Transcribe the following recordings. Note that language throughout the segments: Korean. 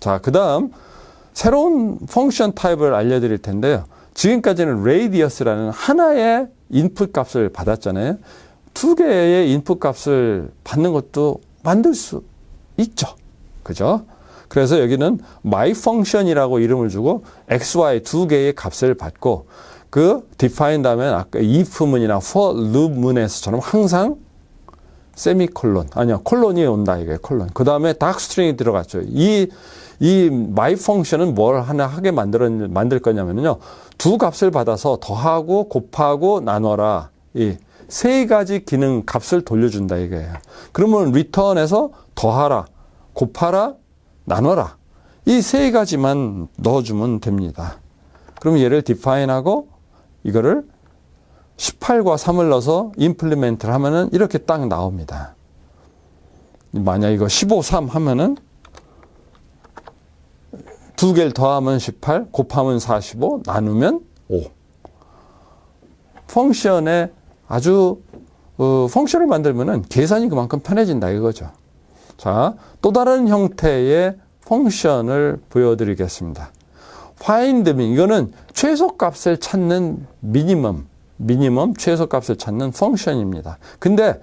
자, 그 다음 새로운 펑션 타입을 알려드릴 텐데요. 지금까지는 radius라는 하나의 인풋 값을 받았잖아요. 두 개의 인풋 값을 받는 것도 만들 수 있죠. 그죠? 그래서 여기는 my function이라고 이름을 주고 xy 두 개의 값을 받고 그 define 다음에 아까 if 문이나 for loop 문에서처럼 항상 세미콜론, 아니요, 콜론이 온다, 이게 콜론. 그 다음에 닥 스트링이 들어갔죠. 이 my function은 뭘 하게 만들 거냐면요. 두 값을 받아서 더하고, 곱하고, 나눠라. 이 세 가지 기능 값을 돌려준다, 이거예요. 그러면 return에서 더하라, 곱하라, 나눠라. 이 세 가지만 넣어주면 됩니다. 그럼 얘를 define하고, 이거를 18과 3을 넣어서 implement를 하면은 이렇게 딱 나옵니다. 만약 이거 15, 3 하면은 두 개를 더하면 18, 곱하면 45, 나누면 5. 펑션에 아주 펑션을 만들면은 계산이 그만큼 편해진다 이거죠. 자, 또 다른 형태의 펑션을 보여드리겠습니다. find min, 이거는 최소값을 찾는 미니멈 최소값을 찾는 펑션입니다. 근데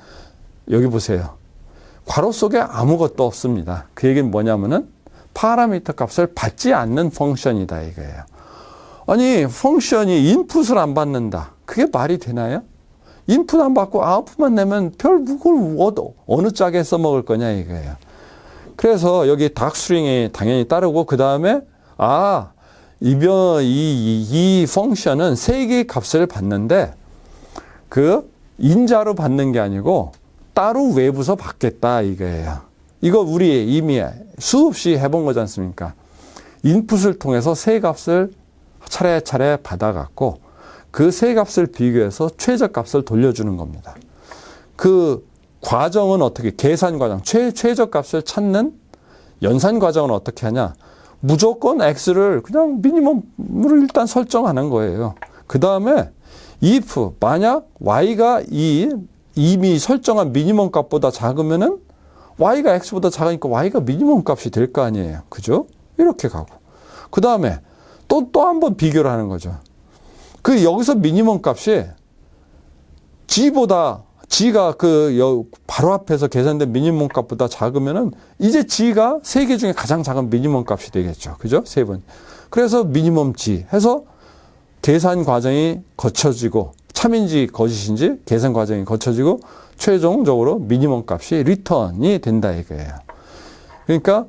여기 보세요. 괄호 속에 아무것도 없습니다. 그 얘기는 뭐냐면은 파라미터 값을 받지 않는 펑션이다 이거예요. 아니, 펑션이 인풋을 안 받는다. 그게 말이 되나요? 인풋 안 받고 아웃풋만 내면 별 그걸 어느 짝에 써먹을 거냐 이거예요. 그래서 여기 닥스트링이 당연히 따르고 그 다음에 이 펑션은 세 개의 값을 받는데 그 인자로 받는 게 아니고 따로 외부서 받겠다 이거예요. 이거 우리 이미 수없이 해본 거지 않습니까? 인풋을 통해서 세 값을 차례차례 받아갖고 그 세 값을 비교해서 최저값을 돌려주는 겁니다. 그 과정은 어떻게, 계산 과정, 최저값을 찾는 연산 과정은 어떻게 하냐? 무조건 x를 그냥 미니멈으로 일단 설정하는 거예요. 그 다음에 if 만약 y가 이미 설정한 미니멈 값보다 작으면은 y가 x보다 작으니까 y가 미니멈 값이 될 거 아니에요. 그죠? 이렇게 가고. 그 다음에 또 한 번 비교를 하는 거죠. 그 여기서 미니멈 값이 g가 바로 앞에서 계산된 미니멈 값보다 작으면은 이제 g가 세 개 중에 가장 작은 미니멈 값이 되겠죠. 그죠? 세 번. 그래서 미니멈 g 해서 계산 과정이 거쳐지고 참인지 거짓인지 계산 과정이 거쳐지고 최종적으로 미니멈 값이 return이 된다 이거예요. 그러니까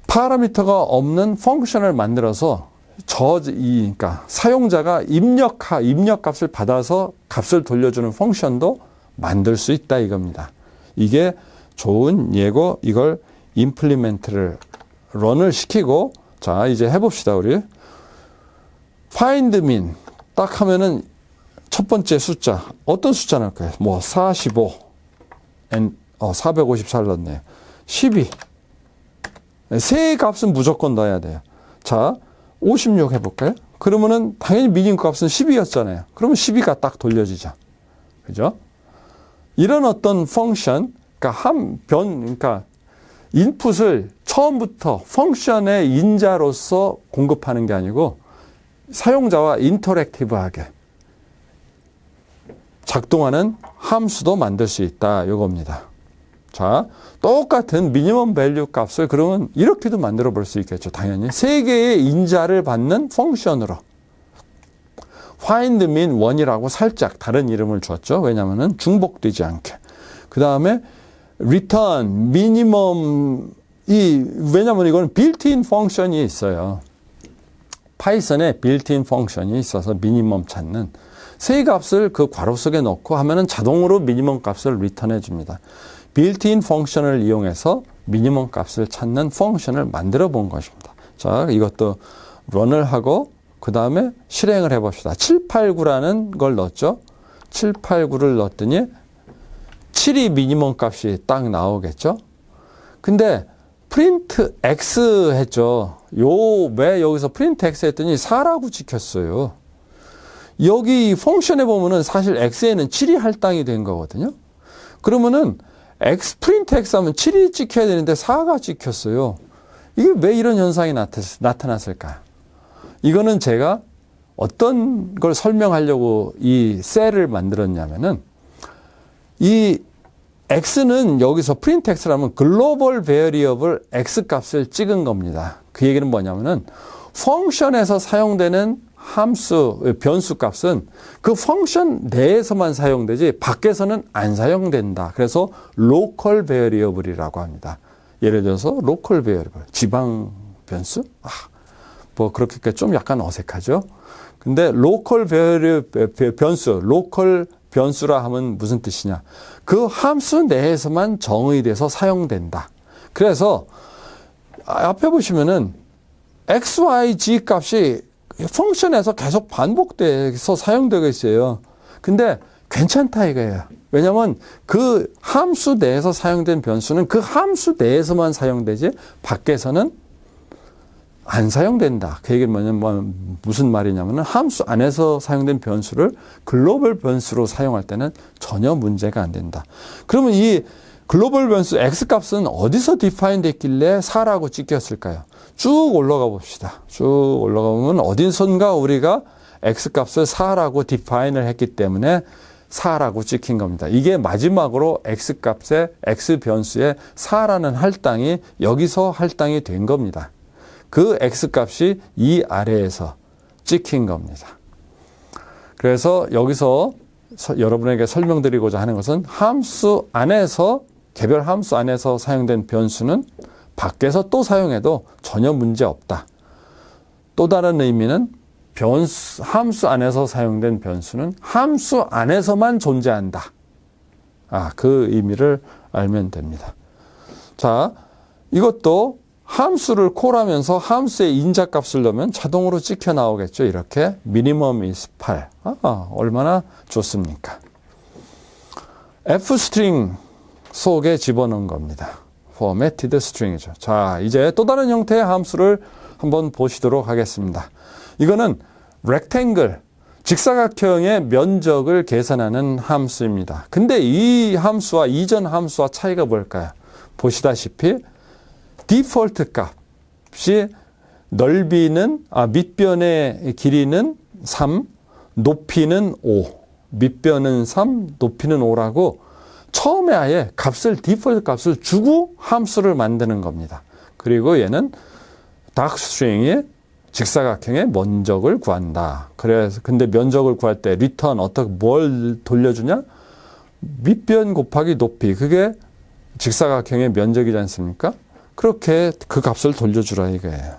파라미터가 없는 펑션을 만들어서 그러니까 사용자가 입력값을 받아서 값을 돌려주는 펑션도 만들 수 있다 이겁니다. 이게 좋은 예고, 이걸 임플리멘트를 런을 시키고, 자 이제 해봅시다 우리. find min 딱 하면은 첫 번째 숫자 어떤 숫자 넣을까요? 뭐 45, 454를 넣었네요. 12. 세 값은 무조건 넣어야 돼요. 자 56 해볼까요? 그러면은 당연히 미니멈 값은 10이었잖아요. 그러면 12가 딱 돌려지죠. 그죠? 이런 어떤 펑션, 그러니까 인풋을 처음부터 펑션의 인자로서 공급하는 게 아니고 사용자와 인터랙티브하게 작동하는 함수도 만들 수 있다. 이겁니다. 자, 똑같은 미니멈 밸류 값을 그러면 이렇게도 만들어 볼 수 있겠죠. 당연히. 세 개의 인자를 받는 펑션으로. find min 1이라고 살짝 다른 이름을 줬죠. 왜냐면은 중복되지 않게. 그 다음에 return, minimum, 왜냐면 이거는 built-in 펑션이 있어요. 파이썬에 built-in 펑션이 있어서 미니멈 찾는. 세 값을 그 괄호 속에 넣고 하면은 자동으로 미니멈 값을 리턴해 줍니다. 빌트인 펑션을 이용해서 미니멈 값을 찾는 펑션을 만들어 본 것입니다. 자, 이것도 런을 하고 그 다음에 실행을 해봅시다. 789라는 걸 넣었죠. 789를 넣었더니 7이 미니멈 값이 딱 나오겠죠. 근데 프린트 X 했죠. 왜 여기서 프린트 X 했더니 4라고 찍혔어요. 여기 펑션에 보면은 사실 X에는 7이 할당이 된 거거든요. 그러면은 프린트 X 하면 7이 찍혀야 되는데 4가 찍혔어요. 이게 왜 이런 현상이 나타났을까요? 이거는 제가 어떤 걸 설명하려고 이 셀을 만들었냐면은 이 x는 여기서 프린트 x라면 글로벌 베리어블 x 값을 찍은 겁니다. 그 얘기는 뭐냐면은 펑션에서 사용되는 함수, 변수 값은 그 펑션 내에서만 사용되지 밖에서는 안 사용된다. 그래서 로컬 베리어블이라고 합니다. 예를 들어서 로컬 베리어블, 지방 변수? 뭐 그렇게 좀 약간 어색하죠. 근데 로컬 변수, 로컬 변수라 하면 무슨 뜻이냐? 그 함수 내에서만 정의돼서 사용된다. 그래서 앞에 보시면은 x, y, g 값이 펑션에서 계속 반복돼서 사용되고 있어요. 근데 괜찮다 이거예요. 왜냐하면 그 함수 내에서 사용된 변수는 그 함수 내에서만 사용되지 밖에서는 안 사용된다. 그 얘기는 뭐냐면 무슨 말이냐면 함수 안에서 사용된 변수를 글로벌 변수로 사용할 때는 전혀 문제가 안 된다. 그러면 이 글로벌 변수 x 값은 어디서 디파인 됐길래 4라고 찍혔을까요? 쭉 올라가 봅시다. 쭉 올라가 보면 어딘선가 우리가 x 값을 4라고 디파인을 했기 때문에 4라고 찍힌 겁니다. 이게 마지막으로 x 값의 x 변수의 4라는 할당이 여기서 할당이 된 겁니다. 그 x 값이 이 아래에서 찍힌 겁니다. 그래서 여기서 여러분에게 설명드리고자 하는 것은 함수 안에서 개별 함수 안에서 사용된 변수는 밖에서 또 사용해도 전혀 문제 없다. 또 다른 의미는 함수 안에서 사용된 변수는 함수 안에서만 존재한다. 그 의미를 알면 됩니다. 자, 이것도 함수를 콜하면서 함수의 인자값을 넣으면 자동으로 찍혀 나오겠죠. 이렇게 minimum is 8. 얼마나 좋습니까? fstring 속에 집어넣은 겁니다. formatted string이죠. 자, 이제 또 다른 형태의 함수를 한번 보시도록 하겠습니다. 이거는 rectangle, 직사각형의 면적을 계산하는 함수입니다. 근데 이 함수와 이전 함수와 차이가 뭘까요? 보시다시피 디폴트 값이 넓이는, 밑변의 길이는 3, 높이는 5, 밑변은 3, 높이는 5라고 처음에 아예 디폴트 값을 주고 함수를 만드는 겁니다. 그리고 얘는 닥스트링이 직사각형의 면적을 구한다. 근데 면적을 구할 때 return 뭘 돌려주냐? 밑변 곱하기 높이. 그게 직사각형의 면적이지 않습니까? 그렇게 그 값을 돌려주라 이거예요.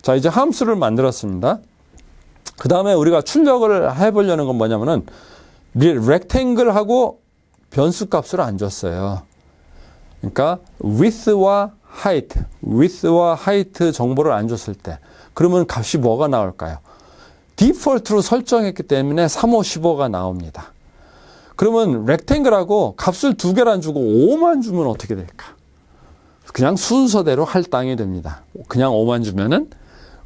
자, 이제 함수를 만들었습니다. 그 다음에 우리가 출력을 해보려는 건 뭐냐면은 rectangle하고 변수 값을 안 줬어요. 그러니까 width와 height 정보를 안 줬을 때 그러면 값이 뭐가 나올까요? 디폴트로 설정했기 때문에 3, 5, 15가 나옵니다. 그러면 rectangle하고 값을 2개를 안 주고 5만 주면 어떻게 될까? 그냥 순서대로 할당이 됩니다. 그냥 5만 주면은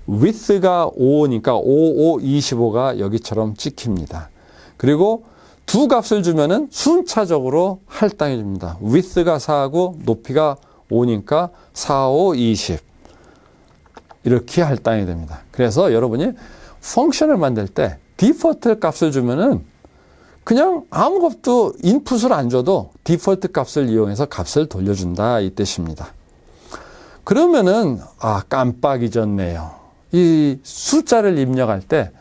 width가 5니까 5, 5, 25가 여기처럼 찍힙니다. 그리고 두 값을 주면은 순차적으로 할당해 줍니다. width가 4하고 높이가 5니까 4, 5, 20. 이렇게 할당이 됩니다. 그래서 여러분이 펑션을 만들 때 디폴트 값을 주면은 그냥 아무것도 인풋을 안 줘도 디폴트 값을 이용해서 값을 돌려준다 이 뜻입니다. 그러면은 깜빡 잊었네요. 이 숫자를 입력할 때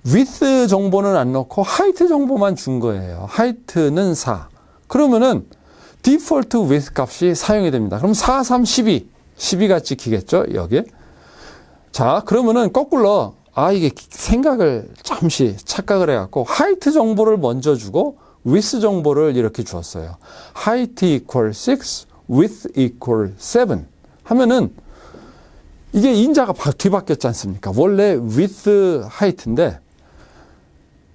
width 정보는 안 넣고 height 정보만 준 거예요. height는 4. 그러면은 디폴트 width 값이 사용이 됩니다. 그럼 4, 3, 12. 12가 찍히겠죠? 여기에. 자, 그러면은 거꾸로 이게 생각을 잠시 착각을 해갖고 height 정보를 먼저 주고 width 정보를 이렇게 주었어요. height equal 6, width equal 7 하면은 이게 인자가 뒤바뀌었지 않습니까? 원래 width, height인데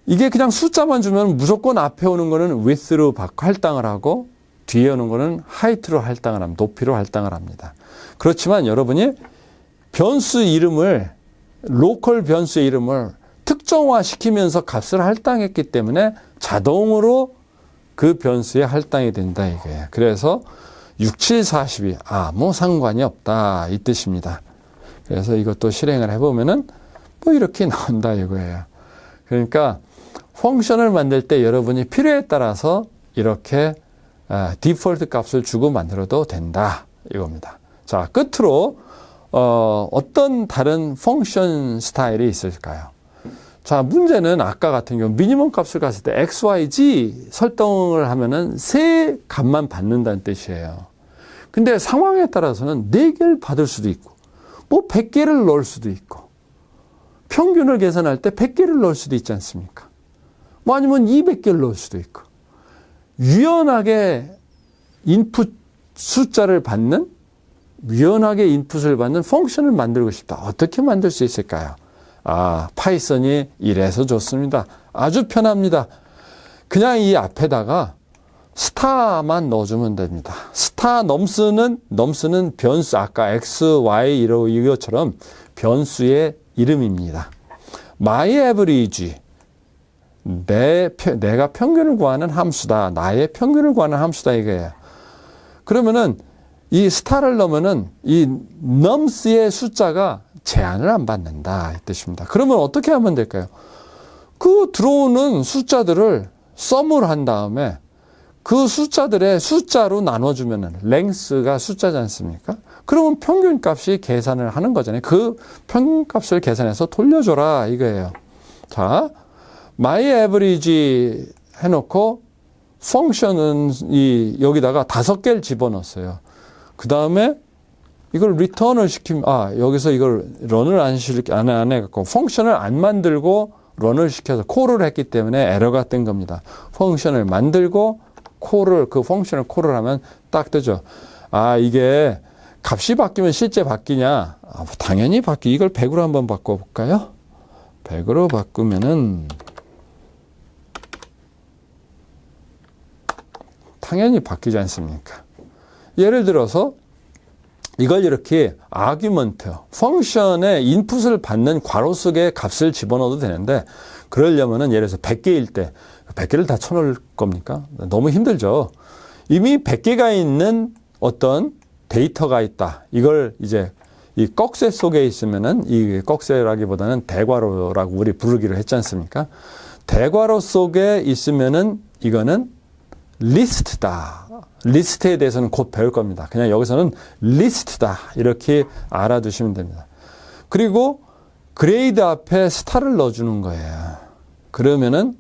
이게 그냥 숫자만 주면 무조건 앞에 오는 거는 width로 할당을 하고 뒤에 오는 거는 height로 할당을 합니다. 높이로 할당을 합니다. 그렇지만 여러분이 변수 이름을 로컬 변수의 이름을 특정화시키면서 값을 할당했기 때문에 자동으로 그 변수에 할당이 된다 이거예요. 그래서 6, 7, 40이 아무 상관이 없다 이 뜻입니다. 그래서 이것도 실행을 해보면은 뭐 이렇게 나온다 이거예요. 그러니까 펑션을 만들 때 여러분이 필요에 따라서 이렇게 디폴트 값을 주고 만들어도 된다 이겁니다. 자, 끝으로 어떤 다른 펑션 스타일이 있을까요? 자, 문제는 아까 같은 경우 미니멈 값을 갔을 때 x, y, z 설정을 하면은 세 값만 받는다는 뜻이에요. 근데 상황에 따라서는 4개를 받을 수도 있고 뭐 100개를 넣을 수도 있고 평균을 계산할 때 100개를 넣을 수도 있지 않습니까? 뭐 아니면 200개를 넣을 수도 있고 유연하게 인풋 숫자를 받는 유연하게 인풋을 받는 펑션을 만들고 싶다. 어떻게 만들 수 있을까요? 파이썬이 이래서 좋습니다. 아주 편합니다. 그냥 이 앞에다가 스타만 넣어주면 됩니다. 스타 넘스는 변수, 아까 x, y 이것처럼 변수의 이름입니다. my average, 내가 평균을 구하는 함수다. 나의 평균을 구하는 함수다 이거예요. 그러면은 이 스타를 넣으면은 이 nums의 숫자가 제한을 안 받는다 이 뜻입니다. 그러면 어떻게 하면 될까요? 그 들어오는 숫자들을 썸을 한 다음에 그 숫자들의 숫자로 나눠주면은 length가 숫자지 않습니까? 그러면 평균 값이 계산을 하는 거잖아요. 그 평균 값을 계산해서 돌려줘라 이거예요. 자, my average 해놓고 펑션은 여기다가 5개를 집어넣었어요. 그 다음에 이걸 리턴을 여기서 이걸 런을 안 해갖고 펑션을 안 만들고 런을 시켜서 콜을 했기 때문에 에러가 뜬 겁니다. 펑션을 만들고 그 펑션을 콜을 하면 딱 뜨죠. 이게 값이 바뀌면 실제 바뀌냐? 당연히 이걸 100으로 한번 바꿔볼까요? 100으로 바꾸면은 당연히 바뀌지 않습니까? 예를 들어서 이걸 이렇게 아규먼트, 펑션의 인풋을 받는 괄호 속에 값을 집어넣어도 되는데 그러려면은 예를 들어서 100개일 때 100개를 다 쳐넣을 겁니까? 너무 힘들죠. 이미 100개가 있는 어떤 데이터가 있다. 이걸 이제 이 꺽쇠 속에 있으면은 이 꺽쇠라기보다는 대괄호라고 우리 부르기로 했지 않습니까? 대괄호 속에 있으면은 이거는 리스트다. 리스트에 대해서는 곧 배울 겁니다. 그냥 여기서는 리스트다. 이렇게 알아두시면 됩니다. 그리고 그레이드 앞에 스타를 넣어주는 거예요. 그러면은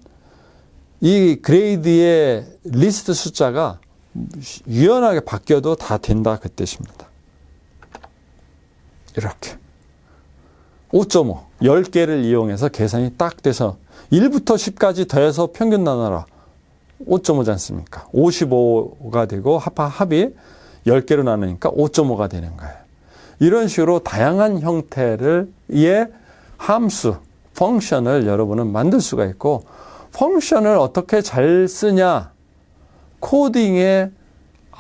이 그레이드의 리스트 숫자가 유연하게 바뀌어도 다 된다. 그 뜻입니다. 이렇게. 5.5. 10개를 이용해서 계산이 딱 돼서 1부터 10까지 더해서 평균 나눠라. 5.5지 않습니까? 55가 되고 합이 10개로 나누니까 5.5가 되는 거예요. 이런 식으로 다양한 형태의 함수, 펑션을 여러분은 만들 수가 있고 펑션을 어떻게 잘 쓰냐? 코딩의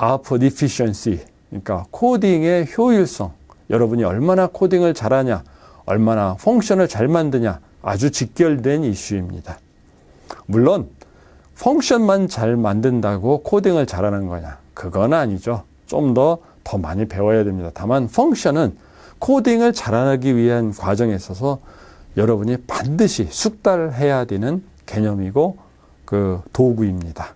output efficiency, 그러니까 코딩의 효율성, 여러분이 얼마나 코딩을 잘하냐, 얼마나 펑션을 잘 만드냐 아주 직결된 이슈입니다. 물론 펑션만 잘 만든다고 코딩을 잘하는 거냐? 그건 아니죠. 좀 더 많이 배워야 됩니다. 다만 펑션은 코딩을 잘하기 위한 과정에 있어서 여러분이 반드시 숙달해야 되는 개념이고 그 도구입니다.